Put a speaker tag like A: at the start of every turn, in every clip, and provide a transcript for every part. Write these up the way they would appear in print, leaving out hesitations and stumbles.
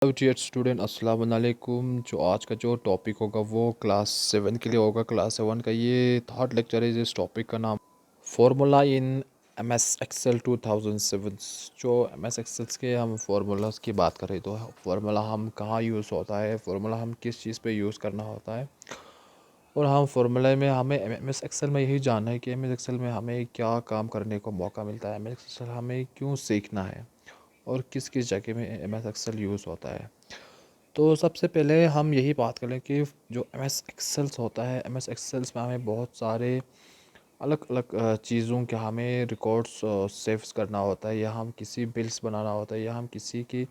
A: Hello dear student, अस्सलाम वालेकुम। जो आज का जो टॉपिक होगा वो क्लास 7 के लिए होगा। क्लास 7 का ये थर्ड लेक्चर है। इस टॉपिक का नाम formula in M S Excel 2007। जो एम एस एक्सेल्स के हम फार्मूलाज की बात करें तो फार्मूला हम कहाँ यूज़ होता है, फार्मूला हम किस चीज़ पे यूज़ करना होता है, और हम फार्मूला में हमें एम एस एक्सेल में यही जानना है कि एम एस एक्सेल में हमें क्या काम करने को मौका मिलता है, एम एस एक्सेल हमें क्यों सीखना है और किस किस जगह में एम एस एक्सेल यूज़ होता है। तो सबसे पहले हम यही बात करें कि जो एम एस एक्सेल्स होता है, एम एस एक्सेल्स में हमें बहुत सारे अलग अलग चीज़ों के हमें रिकॉर्ड्स सेव्स करना होता है, या हम किसी बिल्स बनाना होता है, या हम किसी की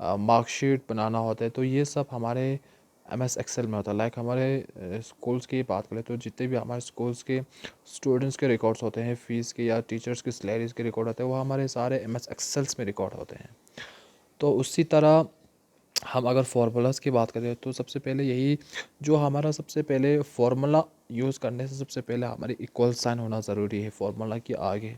A: मार्कशीट बनाना होता है। तो ये सब हमारे एम एस एक्सेल में होता है। लाइक हमारे स्कूल्स की बात करें तो जितने भी हमारे स्कूल्स के स्टूडेंट्स के रिकॉर्ड्स होते हैं, फ़ीस के या टीचर्स की सैलरीज के रिकॉर्ड होते हैं, वो हमारे सारे एम एस एक्सेल्स में रिकॉर्ड होते हैं। तो उसी तरह हम अगर फार्मूलाज़ की बात करें तो सबसे पहले यही जो हमारा सबसे पहले फार्मूला यूज़ करने से सबसे पहले हमारी इक्वल साइन होना ज़रूरी है फार्मूला के आगे,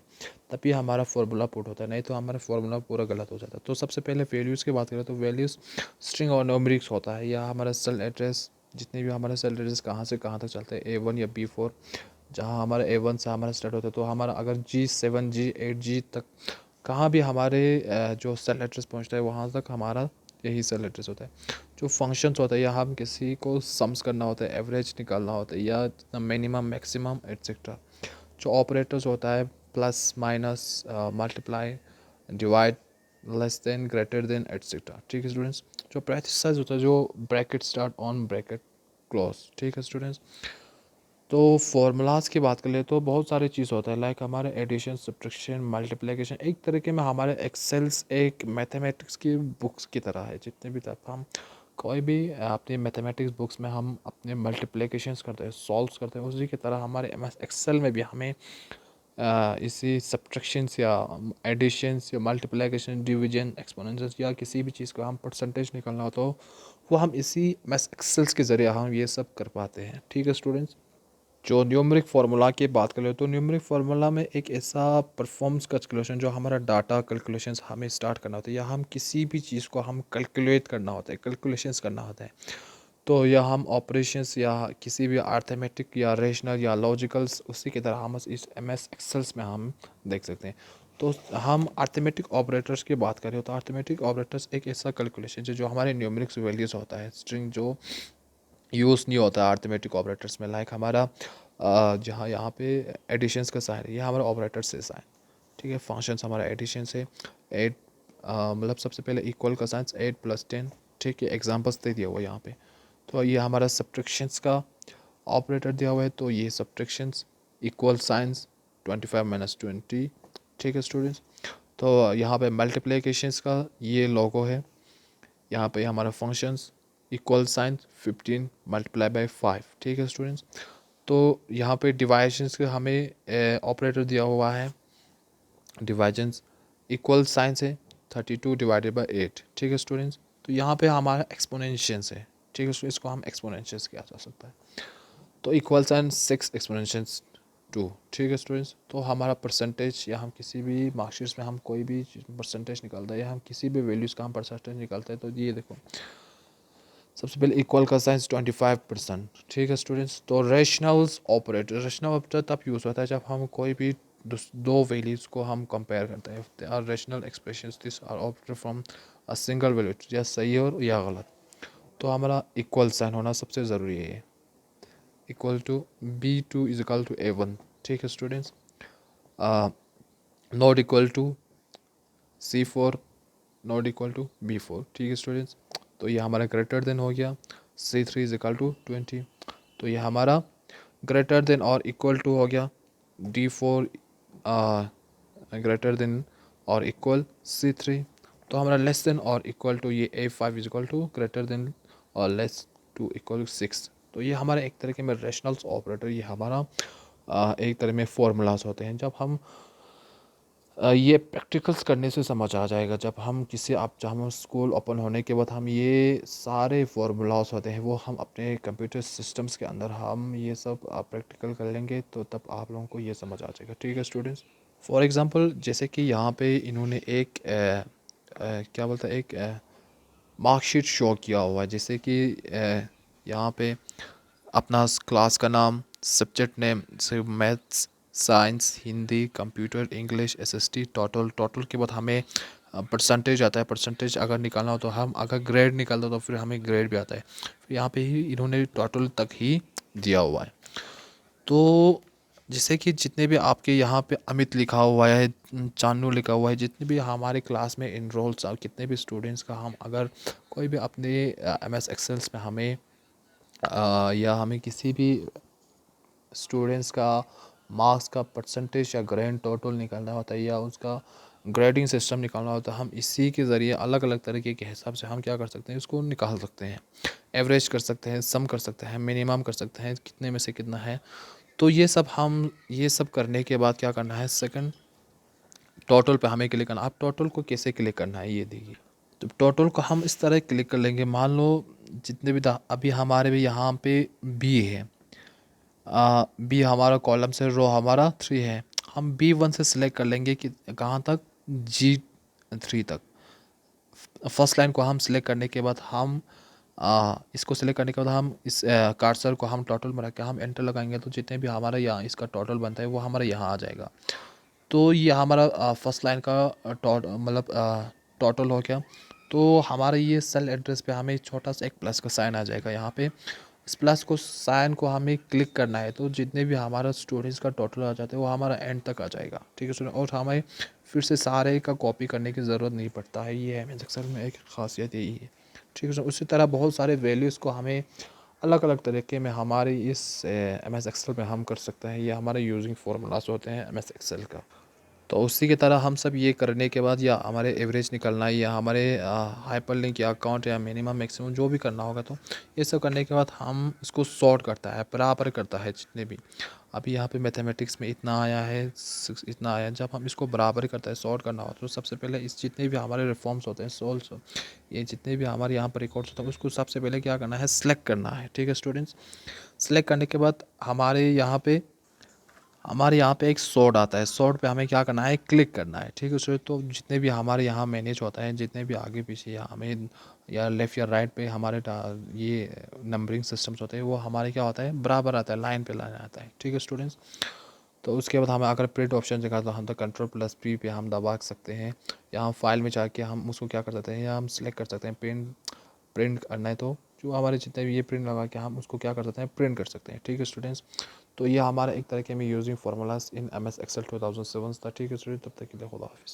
A: तभी हमारा फार्मूला पुट होता है, नहीं तो हमारा फार्मूला पूरा गलत हो जाता है। तो सबसे पहले वैल्यूज़ की बात करें तो वैल्यूज़ स्ट्रिंग और न्यूमेरिक्स होता है, या हमारा सेल एड्रेस, जितने भी हमारे सेल एड्रेस कहाँ से कहाँ तक चलते हैं, A1 या B4। जहाँ हमारा A1 से हमारा स्टार्ट होता है तो हमारा अगर G7 G8 G तक कहाँ भी हमारे जो सेल एड्रेस पहुँचता है वहाँ तक हमारा यही सेल एड्रेस होता है। जो फंक्शंस होता है, या हम किसी को सम्स करना होता है, एवरेज निकालना होता है, या मिनिमम मैक्सिमम एट्सेट्रा। जो ऑपरेटर्स होता है, plus minus multiply divide less than greater than etcetera. ठीक है स्टूडेंट्स। जो पैरेंथेसिस होता है, जो bracket start on bracket close. ठीक है स्टूडेंट्स। तो फार्मूलाज की बात कर ले तो बहुत सारी चीज़ होता है, लाइक हमारे एडिशन, सब्ट्रैक्शन, मल्टीप्लिकेशन। एक तरीके में हमारे एक्सेल्स एक मैथमेटिक्स की बुक्स की तरह है। जितने भी तक हम कोई भी अपनी मैथमेटिक्स बुक्स में हम अपने मल्टीप्लिकेशंस करते हैं, सॉल्व्स करते हैं, उसी की तरह हमारे एम एस एक्सेल में भी हमें इसी सब्ट्रैक्शंस या एडिशंस या मल्टीप्लिकेशन, डिवीजन, एक्सपोनेंशियल, या किसी भी चीज़ का हम परसेंटेज निकालना हो तो वो हम इसी एम एस एक्सेल्स के ज़रिए हम ये सब कर पाते हैं। ठीक है स्टूडेंट्स। जो न्यूमरिक फार्मूला की बात करें तो न्यूमरिक फार्मूला में एक ऐसा परफॉर्म्स कैलकुलेशन, जो हमारा डाटा कैलकुलेशंस हमें स्टार्ट करना होता है, या हम किसी भी चीज़ को हम कैलकुलेट करना होता है, कैलकुलेशंस करना होता है, तो या हम ऑपरेशंस या किसी भी अर्थमेटिक या रेशनल या लॉजिकल्स, उसी की तरह हम इस एम एस एक्सेल्स में हम देख सकते हैं। तो हम अर्थमेटिक ऑपरेटर्स की बात करें तो अर्थमेटिक ऑपरेटर्स एक ऐसा कैलकुलेशन है जो हमारे न्यूमरिक्स वैल्यूज़ होता है, स्ट्रिंग जो यूज़ नहीं होता है अर्थमेटिक ऑपरेटर्स में। लाइक हमारा जहाँ यहाँ पे एडिशंस का साइन है, ये हमारा ऑपरेटर से साइन। ठीक है। फंक्शंस हमारा एडिशन से 8, मतलब सबसे पहले इक्वल का साइंस 8 + 10। ठीक है। एग्जांपल्स दे दिया हुआ है यहाँ पे। तो ये हमारा सब्ट्रैक्शंस का ऑपरेटर दिया हुआ है, तो ये सब्ट्रैक्शंस इक्वल साइंस 25 - 20। ठीक है स्टूडेंट्स। तो यहाँ पे मल्टीप्लिकेशंस का ये लोगो है। यहाँ पे हमारा फंक्शंस इक्वल साइन 15 × 5। ठीक है स्टूडेंट्स। तो यहाँ पे डिवाइजन्स का हमें ऑपरेटर दिया हुआ है। डिवाइजन्स इक्वल साइन है 32/8। ठीक है स्टूडेंट्स। तो यहाँ पे हमारा एक्सपोनेंशियंस है। ठीक है। इसको हम एक्सपोनेंशियंस किया जा सकता है। तो इक्वल साइन 6 एक्सपोनेंशियंस 2। ठीक है स्टूडेंट्स। तो हमारा परसेंटेज, या हम किसी भी मार्कशीट्स में हम कोई भी परसेंटेज निकालते हैं, या हम किसी भी वैल्यूज़ का हम परसेंटेज निकालते हैं, तो ये देखो सबसे पहले इक्वल का साइंस 25%। ठीक है स्टूडेंट्स। तो रेशनल्स ऑपरेटर, रेशनल ऑपरेटर तब यूज़ होता है जब हम कोई भी दो वैल्यूज़ को हम कंपेयर करते हैं। They are rational expressions, this are operator from a single value, या सही और या गलत। तो हमारा इक्वल साइन होना सबसे ज़रूरी है। Equal to B2 = A1। ठीक है students. Not equal to C4, not equal to B4। ठीक है स्टूडेंट्स। तो ये हमारा ग्रेटर देन हो गया। C3 = 20। तो ये हमारा ग्रेटर देन और इक्वल टू हो गया। D4 ग्रेटर देन और इक्वल C3। तो हमारा लेस देन और इक्वल टू ये A5 = ग्रेटर देन और लेस टू इक्वल 6। तो ये हमारा एक तरीके में रेशनल्स ऑपरेटर, ये हमारा एक तरह में फॉर्मूलाज होते हैं। जब हम ये प्रैक्टिकल्स करने से समझ आ जाएगा। जब हम किसी आप जब हम स्कूल ओपन होने के बाद हम ये सारे फार्मूलाज होते हैं वो हम अपने कंप्यूटर सिस्टम्स के अंदर हम ये सब प्रैक्टिकल कर लेंगे, तो तब आप लोगों को ये समझ आ जाएगा। ठीक है स्टूडेंट्स। फॉर एग्ज़ाम्पल जैसे कि यहाँ पे इन्होंने एक क्या बोलता है, एक मार्कशीट शो किया हुआ है, जैसे कि यहाँ पे अपना क्लास का नाम, सब्जेक्ट नेम से maths, science, Hindi, computer, English, SST, total. Total के बाद हमें परसेंटेज आता है। परसेंटेज अगर निकालना हो तो हम, अगर ग्रेड निकालना हो तो फिर हमें ग्रेड भी आता है। फिर यहाँ पे ही इन्होंने टोटल तक ही दिया हुआ है। तो जैसे कि जितने भी आपके यहाँ पे अमित लिखा हुआ है, चानू लिखा हुआ है, जितने भी हमारे क्लास में इनरोल्स और कितने भी स्टूडेंट्स का हम अगर कोई भी अपने एम एस एक्सेल्स में हमें या हमें किसी भी स्टूडेंट्स का मार्क्स का परसेंटेज या ग्रैंड टोटल निकालना होता है या उसका ग्रेडिंग सिस्टम निकालना होता है, हम इसी के ज़रिए अलग अलग तरीके के हिसाब से हम क्या कर सकते हैं, इसको निकाल सकते हैं। एवरेज कर सकते हैं, सम कर सकते हैं, मिनिमम कर सकते हैं, कितने में से कितना है। तो ये सब करने के बाद क्या करना है, सेकंड टोटल पे हमें क्लिक करना। आप टोटल को कैसे क्लिक करना है ये देखिए। तो टोटल को हम इस तरह क्लिक कर लेंगे। मान लो जितने भी अभी हमारे भी यहाँ पे बी है, बी हमारा कॉलम से रो हमारा 3 है। हम B1 से सिलेक्ट कर लेंगे कि कहाँ तक, G3 तक। फर्स्ट लाइन को हम सिलेक्ट करने के बाद हम इसको सिलेक्ट करने के बाद हम इस कर्सर को हम टोटल में रख के हम एंटर लगाएंगे, तो जितने भी हमारा यहाँ इसका टोटल बनता है वो हमारा यहाँ आ जाएगा। तो ये हमारा फर्स्ट लाइन का मतलब टोटल हो गया। तो हमारे ये सेल एड्रेस पे हमें छोटा सा एक प्लस का साइन आ जाएगा यहाँ पे। इस प्लस को साइन को हमें क्लिक करना है, तो जितने भी हमारा स्टूडेंट्स का टोटल आ जाता है वो हमारा एंड तक आ जाएगा। ठीक है स्टूडेंट, और हमें फिर से सारे का कॉपी करने की ज़रूरत नहीं पड़ता है। ये एम एस एक्सेल में एक ख़ासियत यही है। ठीक है, उसी तरह बहुत सारे वैल्यूज़ को हमें अलग अलग तरीके में हमारे इस एम एस एक्सेल में हम कर सकते हैं। ये हमारे यूजिंग फार्मूलाज होते हैं एम एस एक्सेल का। तो उसी की तरह हम सब ये करने के बाद या हमारे एवरेज निकलना है या हमारे हाइपरलिंक या अकाउंट या मिनिमम मैक्सिमम जो भी करना होगा, तो ये सब करने के बाद हम इसको सॉर्ट करता है, बराबर करता है जितने भी। अभी यहाँ पे मैथमेटिक्स में इतना आया है, इतना आया है। जब हम इसको बराबर करता है, सॉर्ट करना होता है, तो सबसे पहले इस जितने भी हमारे रिफॉर्म्स होते हैं, सोल्स, ये जितने भी हमारे यहाँ पर रिकॉर्ड्स होते हैं, उसको सबसे पहले क्या करना है, सेलेक्ट करना है। ठीक है स्टूडेंट्स, सेलेक्ट करने के बाद हमारे यहाँ पे एक सॉर्ट आता है। सॉर्ट पे हमें क्या करना है, क्लिक करना है। ठीक है सर, तो जितने भी हमारे यहाँ मैनेज होता है, जितने भी आगे पीछे या हमें या लेफ़्ट या राइट पे हमारे ये नंबरिंग सिस्टम्स होते हैं, वो हमारे क्या होता है, बराबर आता है, लाइन पे लाइन आता है। ठीक है स्टूडेंट्स, तो उसके बाद हमें अगर प्रिंट ऑप्शन दिखा तो हम तो Ctrl+P पे हम दबा सकते हैं, या हम फाइल में जाके हम उसको क्या कर सकते हैं, या हम सिलेक्ट कर सकते हैं प्रिंट। प्रिंट करना है तो जो हमारे जितने भी ये प्रिंट लगा के हम उसको क्या कर सकते हैं, प्रिंट कर सकते हैं। ठीक है स्टूडेंट्स, तो ये हमारा एक तरीके में using formulas in M S Excel 2007 था। ठीक है स्टूडेंट, तब तक के लिए खुदा हाफिज़।